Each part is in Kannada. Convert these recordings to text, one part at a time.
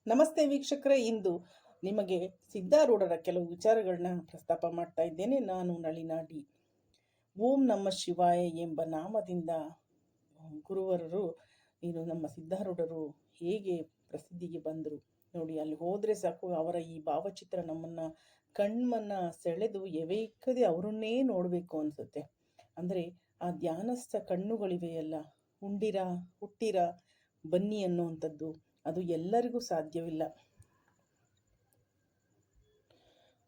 ನಮಸ್ತೆ ವೀಕ್ಷಕರೇ, ಇಂದು ನಿಮಗೆ ಸಿದ್ಧಾರೂಢರ ಕೆಲವು ವಿಚಾರಗಳನ್ನ ಪ್ರಸ್ತಾಪ ಮಾಡ್ತಾ ಇದ್ದೇನೆ. ನಾನು ನಳಿನಾ ಡಿ. ಓಂ ನಮ ಶಿವಾಯ ಎಂಬ ನಾಮದಿಂದ ಗುರುವರರು ನಮ್ಮ ಸಿದ್ಧಾರೂಢರು ಹೇಗೆ ಪ್ರಸಿದ್ಧಿಗೆ ಬಂದರು ನೋಡಿ. ಅಲ್ಲಿ ಹೋದರೆ ಸಾಕು, ಅವರ ಈ ಭಾವಚಿತ್ರ ನಮ್ಮನ್ನ ಕಣ್ಮನ್ನ ಸೆಳೆದು ಎವೇಕದೆ ಅವರನ್ನೇ ನೋಡಬೇಕು ಅನ್ಸುತ್ತೆ. ಅಂದರೆ ಆ ಧ್ಯಾನಸ್ಥ ಕಣ್ಣುಗಳಿವೆಯಲ್ಲ, ಉಂಡಿರ ಹುಟ್ಟಿರ ಬನ್ನಿ ಅನ್ನುವಂಥದ್ದು, ಅದು ಎಲ್ಲರಿಗೂ ಸಾಧ್ಯವಿಲ್ಲ.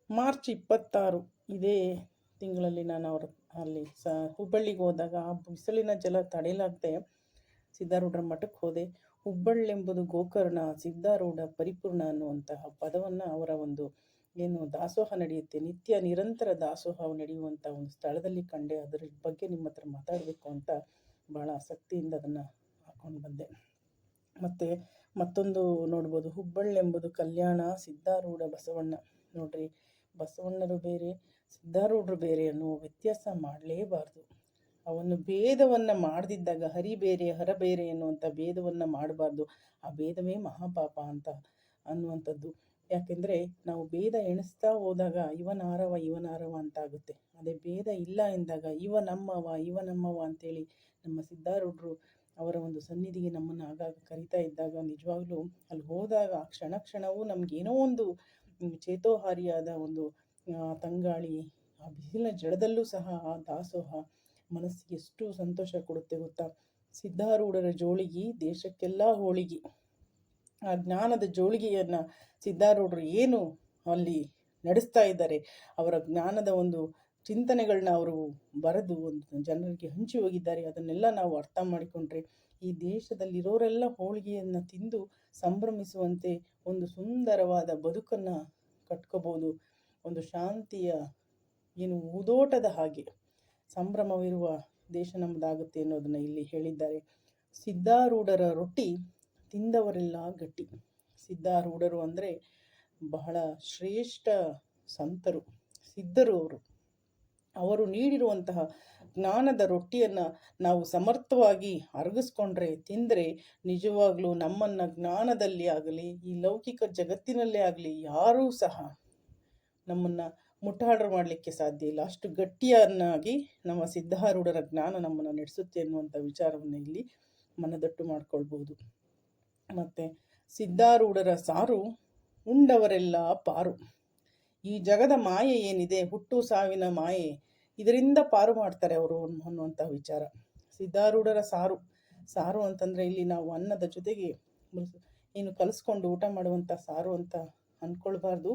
ಮಾರ್ಚ್ 26 ಇದೇ ತಿಂಗಳಲ್ಲಿ ನಾನು ಅಲ್ಲಿ ಹುಬ್ಬಳ್ಳಿಗೆ ಹೋದಾಗ ಆ ಬಿಸಿಲಿನ ಜಲ ತಡೆಯಲಾಗದೆ ಸಿದ್ಧಾರೂಢರ ಮಠಕ್ಕೆ ಹೋದೆ. ಹುಬ್ಬಳ್ಳೆಂಬುದು ಗೋಕರ್ಣ, ಸಿದ್ಧಾರೂಢ ಪರಿಪೂರ್ಣ ಅನ್ನುವಂತಹ ಪದವನ್ನು ಅವರ ಒಂದು ದಾಸೋಹ ನಡೆಯುತ್ತೆ, ನಿತ್ಯ ನಿರಂತರ ದಾಸೋಹ ನಡೆಯುವಂಥ ಒಂದು ಸ್ಥಳದಲ್ಲಿ ಕಂಡೆ. ಅದರ ಬಗ್ಗೆ ನಿಮ್ಮ ಹತ್ರ ಮಾತಾಡಬೇಕು ಅಂತ ಭಾಳ ಆಸಕ್ತಿಯಿಂದ ಅದನ್ನು ಹಾಕೊಂಡು ಬಂದೆ. ಮತ್ತು ಮತ್ತೊಂದು ನೋಡ್ಬೋದು, ಹುಬ್ಬಳ್ಳೆಂಬುದು ಕಲ್ಯಾಣ, ಸಿದ್ಧಾರೂಢ ಬಸವಣ್ಣ. ನೋಡ್ರಿ, ಬಸವಣ್ಣರು ಬೇರೆ, ಸಿದ್ಧಾರೂಢರು ಬೇರೆ ಅನ್ನುವ ವ್ಯತ್ಯಾಸ ಮಾಡಲೇಬಾರ್ದು. ಅವನ್ನು ಭೇದವನ್ನು ಮಾಡದಿದ್ದಾಗ ಹರಿ ಬೇರೆ ಹರ ಬೇರೆ ಎನ್ನುವಂಥ ಭೇದವನ್ನು ಮಾಡಬಾರ್ದು. ಆ ಭೇದವೇ ಮಹಾಪಾಪ ಅಂತ ಅನ್ನುವಂಥದ್ದು. ಯಾಕೆಂದರೆ ನಾವು ಭೇದ ಎಣಿಸ್ತಾ ಹೋದಾಗ ಇವನಾರವ ಅಂತ ಆಗುತ್ತೆ. ಅದೇ ಭೇದ ಇಲ್ಲ ಎಂದಾಗ ಇವ ನಮ್ಮವ ಅಂತೇಳಿ ನಮ್ಮ ಸಿದ್ಧಾರೂಢರು ಅವರ ಒಂದು ಸನ್ನಿಧಿಗೆ ನಮ್ಮನ್ನು ಆಗಾಗ ಕರಿತಾ ಇದ್ದಾಗ ನಿಜವಾಗ್ಲೂ ಅಲ್ಲಿ ಹೋದಾಗ ಕ್ಷಣ ಕ್ಷಣವೂ ನಮಗೇನೋ ಒಂದು ಚೇತೋಹಾರಿಯಾದ ಒಂದು ತಂಗಾಳಿ, ಆ ಬಿಸಿಲಿನ ಜಡದಲ್ಲೂ ಸಹ ಆ ದಾಸೋಹ ಮನಸ್ಸಿಗೆ ಎಷ್ಟು ಸಂತೋಷ ಕೊಡುತ್ತೆ ಗೊತ್ತಾ. ಸಿದ್ಧಾರೂಢರ ಜೋಳಿಗೆ ದೇಶಕ್ಕೆಲ್ಲ ಹೋಳಿಗೆ. ಆ ಜ್ಞಾನದ ಜೋಳಿಗೆಯನ್ನು ಸಿದ್ಧಾರೂಢರು ಏನು ಅಲ್ಲಿ ನಡೆಸ್ತಾ ಇದ್ದಾರೆ, ಅವರ ಜ್ಞಾನದ ಒಂದು ಚಿಂತನೆಗಳನ್ನ ಅವರು ಬರೆದು ಒಂದು ಜನರಿಗೆ ಹಂಚಿ ಹೋಗಿದ್ದಾರೆ. ಅದನ್ನೆಲ್ಲ ನಾವು ಅರ್ಥ ಮಾಡಿಕೊಂಡ್ರೆ ಈ ದೇಶದಲ್ಲಿರೋರೆಲ್ಲ ಹೋಳಿಗೆಯನ್ನು ತಿಂದು ಸಂಭ್ರಮಿಸುವಂತೆ ಒಂದು ಸುಂದರವಾದ ಬದುಕನ್ನು ಕಟ್ಕೋಬೋದು. ಒಂದು ಶಾಂತಿಯ ಉದೋಟದ ಹಾಗೆ ಸಂಭ್ರಮವಿರುವ ದೇಶ ನಮ್ಮದಾಗುತ್ತೆ ಅನ್ನೋದನ್ನು ಇಲ್ಲಿ ಹೇಳಿದ್ದಾರೆ. ಸಿದ್ಧಾರೂಢರ ರೊಟ್ಟಿ ತಿಂದವರೆಲ್ಲ ಗಟ್ಟಿ. ಸಿದ್ಧಾರೂಢರು ಅಂದರೆ ಬಹಳ ಶ್ರೇಷ್ಠ ಸಂತರು, ಸಿದ್ಧರು. ಅವರು ನೀಡಿರುವಂತಹ ಜ್ಞಾನದ ರೊಟ್ಟಿಯನ್ನು ನಾವು ಸಮರ್ಥವಾಗಿ ಅರಗಿಸ್ಕೊಂಡ್ರೆ, ತಿಂದರೆ ನಿಜವಾಗ್ಲೂ ನಮ್ಮನ್ನು ಜ್ಞಾನದಲ್ಲಿ ಆಗಲಿ ಈ ಲೌಕಿಕ ಜಗತ್ತಿನಲ್ಲೇ ಆಗಲಿ ಯಾರೂ ಸಹ ನಮ್ಮನ್ನು ಮುಟ್ಟಾಡ್ರು ಮಾಡಲಿಕ್ಕೆ ಸಾಧ್ಯ ಇಲ್ಲ. ಅಷ್ಟು ಗಟ್ಟಿಯನ್ನಾಗಿ ನಮ್ಮ ಸಿದ್ಧಾರೂಢರ ಜ್ಞಾನ ನಮ್ಮನ್ನು ನಡೆಸುತ್ತೆ ಅನ್ನುವಂಥ ವಿಚಾರವನ್ನು ಇಲ್ಲಿ ಮನದಟ್ಟು ಮಾಡ್ಕೊಳ್ಬೋದು. ಮತ್ತು ಸಿದ್ಧಾರೂಢರ ಸಾರು ಉಂಡವರೆಲ್ಲ ಪಾರು. ಈ ಜಗದ ಮಾಯೆ ಏನಿದೆ, ಹುಟ್ಟು ಸಾವಿನ ಮಾಯೆ, ಇದರಿಂದ ಪಾರು ಮಾಡ್ತಾರೆ ಅವರು ಅನ್ನುವಂಥ ವಿಚಾರ. ಸಿದ್ಧಾರೂಢರ ಸಾರು ಅಂತಂದರೆ ಇಲ್ಲಿ ನಾವು ಅನ್ನದ ಜೊತೆಗೆ ಕಲಿಸ್ಕೊಂಡು ಊಟ ಮಾಡುವಂಥ ಸಾರು ಅಂತ ಅಂದ್ಕೊಳ್ಬಾರ್ದು.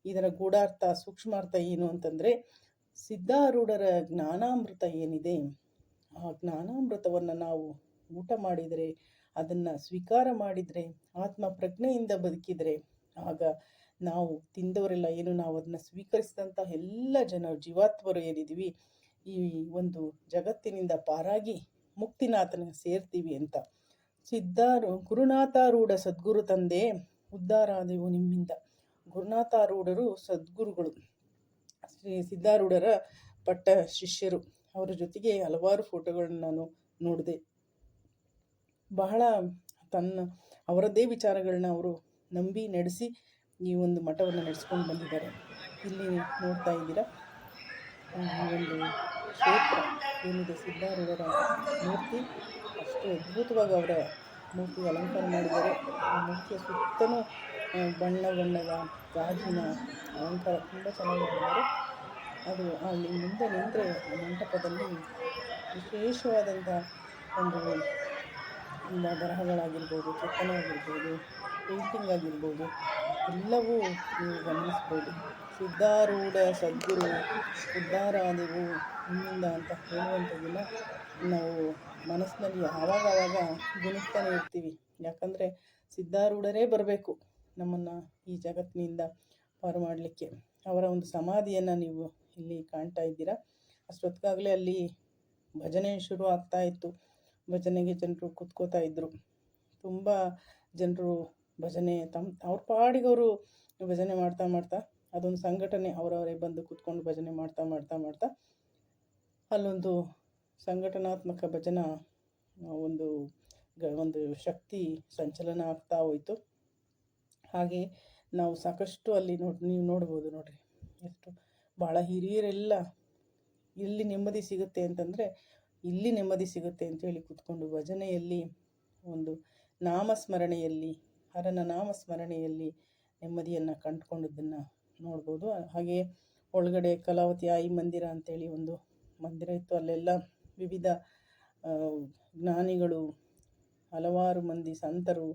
ಇದರ ಗೂಢಾರ್ಥ, ಸೂಕ್ಷ್ಮಾರ್ಥ ಏನು ಅಂತಂದರೆ, ಸಿದ್ಧಾರೂಢರ ಜ್ಞಾನಾಮೃತ ಏನಿದೆ, ಆ ಜ್ಞಾನಾಮೃತವನ್ನು ನಾವು ಊಟ ಮಾಡಿದರೆ, ಅದನ್ನು ಸ್ವೀಕಾರ ಮಾಡಿದರೆ, ಆತ್ಮ ಪ್ರಜ್ಞೆಯಿಂದ ಬದುಕಿದರೆ, ಆಗ ನಾವು ತಿಂದವರೆಲ್ಲ ನಾವು ಅದನ್ನು ಸ್ವೀಕರಿಸಿದಂಥ ಎಲ್ಲ ಜೀವಾತ್ಮರು ಏನಿದ್ದೀವಿ, ಈ ಒಂದು ಜಗತ್ತಿನಿಂದ ಪಾರಾಗಿ ಮುಕ್ತಿನಾಥನ ಸೇರ್ತೀವಿ ಅಂತ. ಗುರುನಾಥಾರೂಢ ಸದ್ಗುರು ತಂದೆ ಉದ್ಧಾರಾದೆವು ನಿಮ್ಮಿಂದ. ಗುರುನಾಥಾರೂಢರು ಸದ್ಗುರುಗಳು, ಶ್ರೀ ಸಿದ್ಧಾರೂಢರ ಪಟ್ಟ ಶಿಷ್ಯರು. ಅವರ ಜೊತೆಗೆ ಹಲವಾರು ಫೋಟೋಗಳನ್ನು ನಾನು ನೋಡಿದೆ. ಬಹಳ ಅವರದ್ದೇ ವಿಚಾರಗಳನ್ನ ಅವರು ನಂಬಿ ನಡೆಸಿ ಈ ಒಂದು ಮಠವನ್ನು ನಡೆಸ್ಕೊಂಡು ಬಂದಿದ್ದಾರೆ. ಇಲ್ಲಿ ನೋಡ್ತಾ ಇದ್ದೀರಾ, ಈ ಒಂದು ಕ್ಷೇತ್ರ ಏನಿದೆ, ಸಿದ್ಧಾರೂಢರ ಮೂರ್ತಿ ಅಷ್ಟು ಅದ್ಭುತವಾಗಿ ಅವರ ಮೂರ್ತಿ ಅಲಂಕಾರ ಮಾಡಿದ್ದಾರೆ. ಆ ಮೂರ್ತಿಯ ಸುತ್ತಲೂ ಬಣ್ಣದ ಗಾಜಿನ ಅಲಂಕಾರ ತುಂಬ ಚೆನ್ನಾಗಿ ಮಾಡಿದ್ದಾರೆ. ಅದು ಅಲ್ಲಿ ಮುಂದೆ ನಿಂತರೆ ಆ ಮಂಟಪದಲ್ಲಿ ವಿಶೇಷವಾದಂಥ ಒಂದು ಬರಹಗಳಾಗಿರ್ಬೋದು, ಕೆತ್ತನೆ ಆಗಿರ್ಬೋದು, ಪೇಂಟಿಂಗ್ ಆಗಿರ್ಬೋದು, ಎಲ್ಲವೂ ನೀವು ಗಮನಿಸ್ಬೋದು. ಸಿದ್ಧಾರೂಢ ಸದ್ಗುರು ಉದ್ಧಾರಾದೆವು ನಿಮ್ಮಿಂದ ಅಂತ ಹೇಳುವಂಥದ್ದನ್ನು ನಾವು ಮನಸ್ಸಿನಲ್ಲಿ ಆವಾಗವಾಗ ಗುಣಿಸ್ತಾನೆ ಇರ್ತೀವಿ. ಯಾಕಂದರೆ ಸಿದ್ಧಾರೂಢರೇ ಬರಬೇಕು ನಮ್ಮನ್ನು ಈ ಜಗತ್ತಿನಿಂದ ಪಾರು ಮಾಡಲಿಕ್ಕೆ. ಅವರ ಒಂದು ಸಮಾಧಿಯನ್ನು ನೀವು ಇಲ್ಲಿ ಕಾಣ್ತಾ ಇದ್ದೀರಾ. ಅಷ್ಟೊತ್ತಿಗಾಗಲೇ ಅಲ್ಲಿ ಭಜನೆ ಶುರು ಆಗ್ತಾ ಇತ್ತು. ಭಜನೆಗೆ ಜನರು ಕೂತ್ಕೋತಾ ಇದ್ದರು. ತುಂಬ ಜನರು ಭಜನೆ ಅವ್ರ ಪಾಡಿಗವರು ಭಜನೆ ಮಾಡ್ತಾ ಅದೊಂದು ಸಂಘಟನೆ, ಅವರವರೇ ಬಂದು ಕೂತ್ಕೊಂಡು ಭಜನೆ ಮಾಡ್ತಾ ಅಲ್ಲೊಂದು ಸಂಘಟನಾತ್ಮಕ ಭಜನಾ ಒಂದು ಶಕ್ತಿ ಸಂಚಲನ ಆಗ್ತಾ ಹೋಯಿತು. ಹಾಗೆ ನಾವು ಸಾಕಷ್ಟು ಅಲ್ಲಿ ನೀವು ನೋಡ್ಬೋದು ನೋಡ್ರಿ, ಎಷ್ಟು ಭಾಳ ಹಿರಿಯರೆಲ್ಲ ಇಲ್ಲಿ ನೆಮ್ಮದಿ ಸಿಗುತ್ತೆ ಅಂತಂದರೆ ಇಲ್ಲಿ ನೆಮ್ಮದಿ ಸಿಗುತ್ತೆ ಅಂತೇಳಿ ಕೂತ್ಕೊಂಡು ಭಜನೆಯಲ್ಲಿ, ಒಂದು ನಾಮಸ್ಮರಣೆಯಲ್ಲಿ, ಹರನ ನಾಮಸ್ಮರಣೆಯಲ್ಲಿ ನೆಮ್ಮದಿಯನ್ನು ಕಂಡುಕೊಂಡದ್ದನ್ನು ನೋಡ್ಬೋದು. ಹಾಗೆ ಒಳಗಡೆ ಕಲಾವತಿ ಆಯಿ ಮಂದಿರ ಅಂತೇಳಿ ಒಂದು ಮಂದಿರ ಇತ್ತು. ಅಲ್ಲೆಲ್ಲ ವಿವಿಧ ಜ್ಞಾನಿಗಳು, ಹಲವಾರು ಮಂದಿ ಸಂತರು,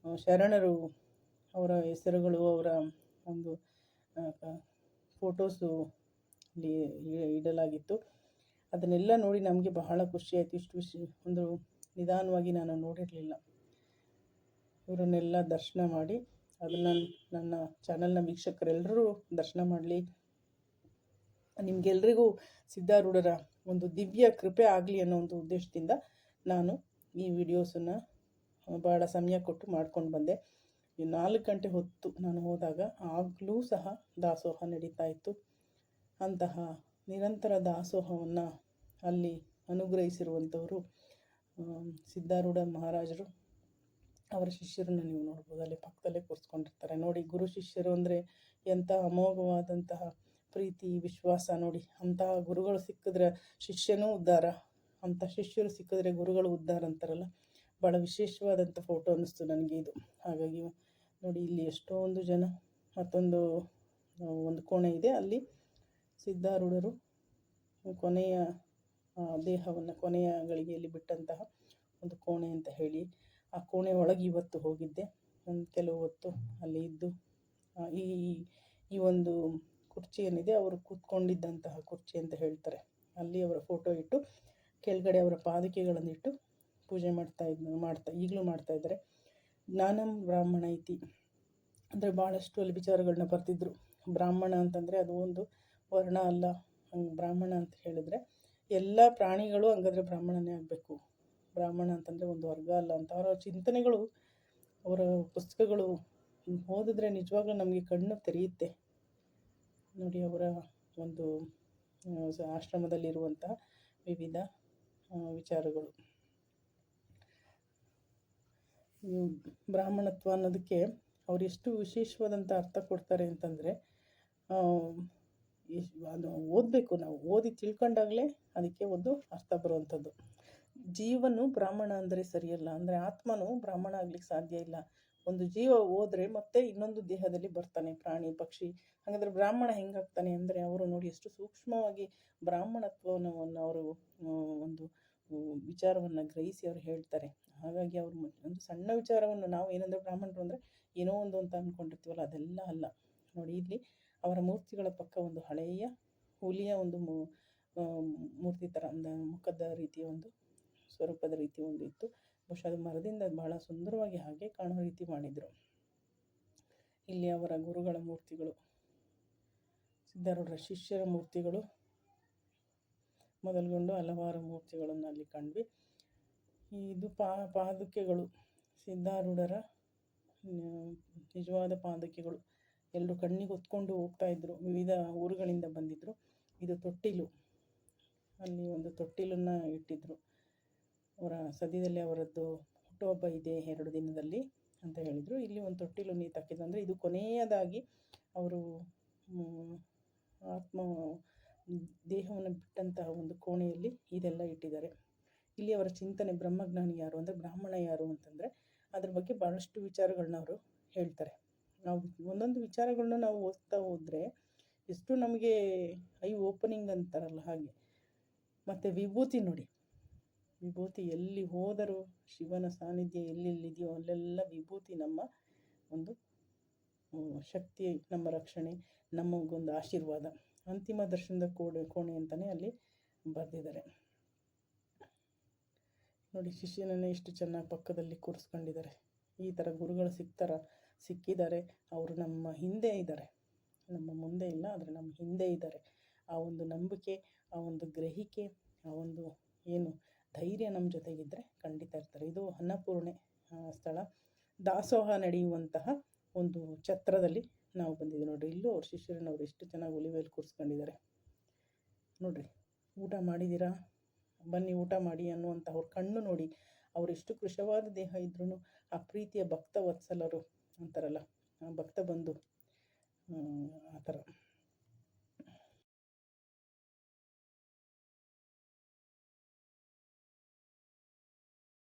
ಶರಣರು, ಅವರ ಹೆಸರುಗಳು, ಅವರ ಒಂದು ಫೋಟೋಸು ಅಲ್ಲಿ ಇಡಲಾಗಿತ್ತು. ಅದನ್ನೆಲ್ಲ ನೋಡಿ ನಮಗೆ ಬಹಳ ಖುಷಿಯಾಯಿತು. ಇಷ್ಟು ಒಂದು ನಿಧಾನವಾಗಿ ನಾನು ನೋಡಿರಲಿಲ್ಲ. ಇವರನ್ನೆಲ್ಲ ದರ್ಶನ ಮಾಡಿ ಅದನ್ನು ನನ್ನ ಚಾನಲ್ನ ವೀಕ್ಷಕರೆಲ್ಲರೂ ದರ್ಶನ ಮಾಡಲಿ. ನಿಮಗೆಲ್ರಿಗೂ ಸಿದ್ಧಾರೂಢರ ಒಂದು ದಿವ್ಯ ಕೃಪೆ ಆಗಲಿ ಅನ್ನೋ ಒಂದು ಉದ್ದೇಶದಿಂದ ನಾನು ಈ ವಿಡಿಯೋಸನ್ನು ಭಾಳ ಸಮಯ ಕೊಟ್ಟು ಮಾಡ್ಕೊಂಡು ಬಂದೆ. 4 ಗಂಟೆ ಹೊತ್ತು ನಾನು ಹೋದಾಗ ಆಗಲೂ ಸಹ ದಾಸೋಹ ನಡೀತಾ ಇತ್ತು. ಅಂತಹ ನಿರಂತರ ದಾಸೋಹವನ್ನು ಅಲ್ಲಿ ಅನುಗ್ರಹಿಸಿರುವಂಥವರು ಸಿದ್ಧಾರೂಢ ಮಹಾರಾಜರು. ಅವರ ಶಿಷ್ಯರನ್ನು ನೀವು ನೋಡ್ಬೋದು, ಅಲ್ಲಿ ಪಕ್ಕದಲ್ಲೇ ಕೂರಿಸ್ಕೊಂಡಿರ್ತಾರೆ. ನೋಡಿ, ಗುರು ಶಿಷ್ಯರು ಅಂದರೆ ಎಂಥ ಅಮೋಘವಾದಂತಹ ಪ್ರೀತಿ, ವಿಶ್ವಾಸ. ನೋಡಿ, ಅಂತಹ ಗುರುಗಳು ಸಿಕ್ಕಿದ್ರೆ ಶಿಷ್ಯನೂ ಉದ್ಧಾರ, ಅಂಥ ಶಿಷ್ಯರು ಸಿಕ್ಕಿದ್ರೆ ಗುರುಗಳು ಉದ್ಧಾರ ಅಂತಾರಲ್ಲ, ಭಾಳ ವಿಶೇಷವಾದಂಥ ಫೋಟೋ ಅನ್ನಿಸ್ತು ನನಗೆ ಇದು. ಹಾಗಾಗಿ ನೋಡಿ, ಇಲ್ಲಿ ಎಷ್ಟೊಂದು ಜನ. ಮತ್ತೊಂದು ಒಂದು ಕೋಣೆ ಇದೆ, ಅಲ್ಲಿ ಸಿದ್ಧಾರೂಢರು ಕೊನೆಯ ದೇಹವನ್ನು ಕೊನೆಯ ಗಳಿಗೆಯಲ್ಲಿ ಬಿಟ್ಟಂತಹ ಒಂದು ಕೋಣೆ ಅಂತ ಹೇಳಿ, ಆ ಕೋಣೆ ಒಳಗೆ ಇವತ್ತು ಹೋಗಿದ್ದೆ. ಒಂದು ಕೆಲವು ಹೊತ್ತು ಅಲ್ಲಿ ಇದ್ದು ಈ ಒಂದು ಕುರ್ಚಿ ಏನಿದೆ, ಅವರು ಕೂತ್ಕೊಂಡಿದ್ದಂತಹ ಕುರ್ಚಿ ಅಂತ ಹೇಳ್ತಾರೆ, ಅಲ್ಲಿ ಅವರ ಫೋಟೋ ಇಟ್ಟು ಕೆಳಗಡೆ ಅವರ ಪಾದುಕೆಗಳನ್ನು ಇಟ್ಟು ಪೂಜೆ ಈಗಲೂ ಮಾಡ್ತಾಯಿದ್ದಾರೆ. ಜ್ಞಾನಂ ಬ್ರಾಹ್ಮಣ ಇತಿ ಅಂದರೆ ಭಾಳಷ್ಟು ಅಲ್ಲಿ ವಿಚಾರಗಳನ್ನ ಬರ್ತಿದ್ರು. ಬ್ರಾಹ್ಮಣ ಅಂತಂದರೆ ಅದು ಒಂದು ವರ್ಣ ಅಲ್ಲ. ಬ್ರಾಹ್ಮಣ ಅಂತ ಹೇಳಿದ್ರೆ ಎಲ್ಲ ಪ್ರಾಣಿಗಳು ಹಂಗಾದ್ರೆ ಬ್ರಾಹ್ಮಣನೇ ಆಗಬೇಕು. ಬ್ರಾಹ್ಮಣ ಅಂತಂದರೆ ಒಂದು ವರ್ಗ ಅಲ್ಲ ಅಂತ ಅವರ ಚಿಂತನೆಗಳು, ಅವರ ಪುಸ್ತಕಗಳು ಓದಿದ್ರೆ ನಿಜವಾಗ್ಲೂ ನಮಗೆ ಕಣ್ಣು ತೆರೆಯುತ್ತೆ. ನೋಡಿ, ಅವರ ಒಂದು ಆಶ್ರಮದಲ್ಲಿರುವಂತಹ ವಿವಿಧ ವಿಚಾರಗಳು. ಬ್ರಾಹ್ಮಣತ್ವ ಅನ್ನೋದಕ್ಕೆ ಅವ್ರು ಎಷ್ಟು ವಿಶೇಷವಾದಂಥ ಅರ್ಥ ಕೊಡ್ತಾರೆ ಅಂತಂದರೆ, ಅದು ಓದಬೇಕು, ನಾವು ಓದಿ ತಿಳ್ಕೊಂಡಾಗಲೇ ಅದಕ್ಕೆ ಒಂದು ಅರ್ಥ ಬರುವಂಥದ್ದು. ಜೀವನು ಬ್ರಾಹ್ಮಣ ಅಂದರೆ ಸರಿಯಲ್ಲ, ಅಂದರೆ ಆತ್ಮನು ಬ್ರಾಹ್ಮಣ ಆಗ್ಲಿಕ್ಕೆ ಸಾಧ್ಯ ಇಲ್ಲ. ಒಂದು ಜೀವ ಹೋದರೆ ಮತ್ತೆ ಇನ್ನೊಂದು ದೇಹದಲ್ಲಿ ಬರ್ತಾನೆ, ಪ್ರಾಣಿ ಪಕ್ಷಿ. ಹಾಗಾದರೆ ಬ್ರಾಹ್ಮಣ ಹೆಂಗಾಗ್ತಾನೆ ಅಂದರೆ, ಅವರು ನೋಡಿ ಎಷ್ಟು ಸೂಕ್ಷ್ಮವಾಗಿ ಬ್ರಾಹ್ಮಣತ್ವವನ್ನು ಅವರು ಒಂದು ವಿಚಾರವನ್ನು ಗ್ರಹಿಸಿ ಅವರು ಹೇಳ್ತಾರೆ. ಹಾಗಾಗಿ ಅವರು ಒಂದು ಸಣ್ಣ ವಿಚಾರವನ್ನು, ನಾವು ಏನಂದರೆ ಬ್ರಾಹ್ಮಣರು ಅಂದರೆ ಏನೋ ಒಂದು ಅಂತ ಅಂದ್ಕೊಂಡಿರ್ತೀವಲ್ಲ, ಅದೆಲ್ಲ ಅಲ್ಲ. ನೋಡಿ, ಇಲ್ಲಿ ಅವರ ಮೂರ್ತಿಗಳ ಪಕ್ಕ ಒಂದು ಹಳೆಯ ಹುಲಿಯ ಒಂದು ಮೂರ್ತಿ ಥರ, ಒಂದು ಮುಖದ ರೀತಿಯ ಒಂದು ಸ್ವರೂಪದ ರೀತಿ ಒಂದು ಇತ್ತು. ಬಹುಶಃ ಅದು ಮರದಿಂದ ಬಹಳ ಸುಂದರವಾಗಿ ಹಾಗೆ ಕಾಣೋ ರೀತಿ ಮಾಡಿದರು. ಇಲ್ಲಿ ಅವರ ಗುರುಗಳ ಮೂರ್ತಿಗಳು, ಸಿದ್ಧಾರೂಢರ ಶಿಷ್ಯರ ಮೂರ್ತಿಗಳು ಮೊದಲುಗೊಂಡು ಹಲವಾರು ಮೂರ್ತಿಗಳನ್ನು ಅಲ್ಲಿ ಕಂಡ್ವಿ. ಇದು ಪಾದುಕೆಗಳು, ಸಿದ್ಧಾರೂಢರ ನಿಜವಾದ ಪಾದುಕೆಗಳು. ಎಲ್ಲರೂ ಕಣ್ಣಿಗೆ ಹೊತ್ಕೊಂಡು ಹೋಗ್ತಾಯಿದ್ರು, ವಿವಿಧ ಊರುಗಳಿಂದ ಬಂದಿದ್ದರು. ಇದು ತೊಟ್ಟಿಲು, ಅಲ್ಲಿ ಒಂದು ತೊಟ್ಟಿಲನ್ನು ಇಟ್ಟಿದ್ರು. ಅವರ ಸದ್ಯದಲ್ಲಿ ಅವರದ್ದು ಹುಟ್ಟುಹಬ್ಬ ಇದೆ 2 ದಿನದಲ್ಲಿ ಅಂತ ಹೇಳಿದರು. ಇಲ್ಲಿ ಒಂದು ತೊಟ್ಟಿಲು ನೇತಾಕಿದ್ರು. ಅಂದರೆ ಇದು ಕೊನೆಯದಾಗಿ ಅವರು ಆತ್ಮ ದೇಹವನ್ನು ಬಿಟ್ಟಂತಹ ಒಂದು ಕೋಣೆಯಲ್ಲಿ ಇದೆಲ್ಲ ಇಟ್ಟಿದ್ದಾರೆ. ಇಲ್ಲಿ ಅವರ ಚಿಂತನೆ, ಬ್ರಹ್ಮಜ್ಞಾನಿ ಯಾರು ಅಂದರೆ ಬ್ರಾಹ್ಮಣ ಯಾರು ಅಂತಂದರೆ ಅದ್ರ ಬಗ್ಗೆ ಭಾಳಷ್ಟು ವಿಚಾರಗಳನ್ನ ಅವರು ಹೇಳ್ತಾರೆ. ನಾವು ಒಂದೊಂದು ವಿಚಾರಗಳನ್ನ ನಾವು ಓದ್ತಾ ಹೋದರೆ ಎಷ್ಟು ನಮಗೆ ಐ ಓಪನಿಂಗ್ ಅಂತಾರಲ್ಲ ಹಾಗೆ. ಮತ್ತು ವಿಭೂತಿ ನೋಡಿ, ವಿಭೂತಿ ಎಲ್ಲಿ ಹೋದರೂ ಶಿವನ ಸಾನ್ನಿಧ್ಯ ಎಲ್ಲೆಲ್ಲಿದೆಯೋ ಅಲ್ಲೆಲ್ಲ ವಿಭೂತಿ ನಮ್ಮ ಒಂದು ಶಕ್ತಿ, ನಮ್ಮ ರಕ್ಷಣೆ, ನಮಗೊಂದು ಆಶೀರ್ವಾದ. ಅಂತಿಮ ದರ್ಶನದ ಕೋಣೆ ಅಂತಲೇ ಅಲ್ಲಿ ಬರೆದಿದ್ದಾರೆ. ನೋಡಿ, ಶಿಷ್ಯನನ್ನೇ ಎಷ್ಟು ಚೆನ್ನಾಗಿ ಪಕ್ಕದಲ್ಲಿ ಕೂರಿಸ್ಕೊಂಡಿದ್ದಾರೆ. ಈ ಥರ ಗುರುಗಳು ಸಿಕ್ಕಿದ್ದಾರೆ. ಅವರು ನಮ್ಮ ಹಿಂದೆ ಇದ್ದಾರೆ, ನಮ್ಮ ಮುಂದೆ ಇಲ್ಲ, ಆದರೆ ನಮ್ಮ ಹಿಂದೆ ಇದ್ದಾರೆ. ಆ ಒಂದು ನಂಬಿಕೆ, ಆ ಒಂದು ಗ್ರಹಿಕೆ, ಆ ಒಂದು ಏನು ಧೈರ್ಯ ನಮ್ಮ ಜೊತೆಗಿದ್ದರೆ ಖಂಡಿತ ಇರ್ತಾರೆ. ಇದು ಅನ್ನಪೂರ್ಣೆ ಸ್ಥಳ, ದಾಸೋಹ ನಡೆಯುವಂತಹ ಒಂದು ಛತ್ರದಲ್ಲಿ ನಾವು ಬಂದಿದ್ದೀವಿ. ನೋಡಿರಿ, ಇಲ್ಲೂ ಅವ್ರ ಶಿಷ್ಯರನ್ನು ಅವರು ಎಷ್ಟು ಚೆನ್ನಾಗಿ ಒಲಿವೆಯಲ್ಲಿ ಕೂರಿಸ್ಕೊಂಡಿದ್ದಾರೆ. ನೋಡಿರಿ, ಊಟ ಮಾಡಿದ್ದೀರಾ, ಬನ್ನಿ ಊಟ ಮಾಡಿ ಅನ್ನುವಂಥ ಅವ್ರ ಕಣ್ಣು ನೋಡಿ. ಅವರೆಷ್ಟು ಕೃಶವಾದ ದೇಹ ಇದ್ರೂ ಆ ಪ್ರೀತಿಯ ಭಕ್ತ ವತ್ಸಲರು ಅಂತಾರಲ್ಲ, ಭಕ್ತ ಬಂಧು ಆ ಥರ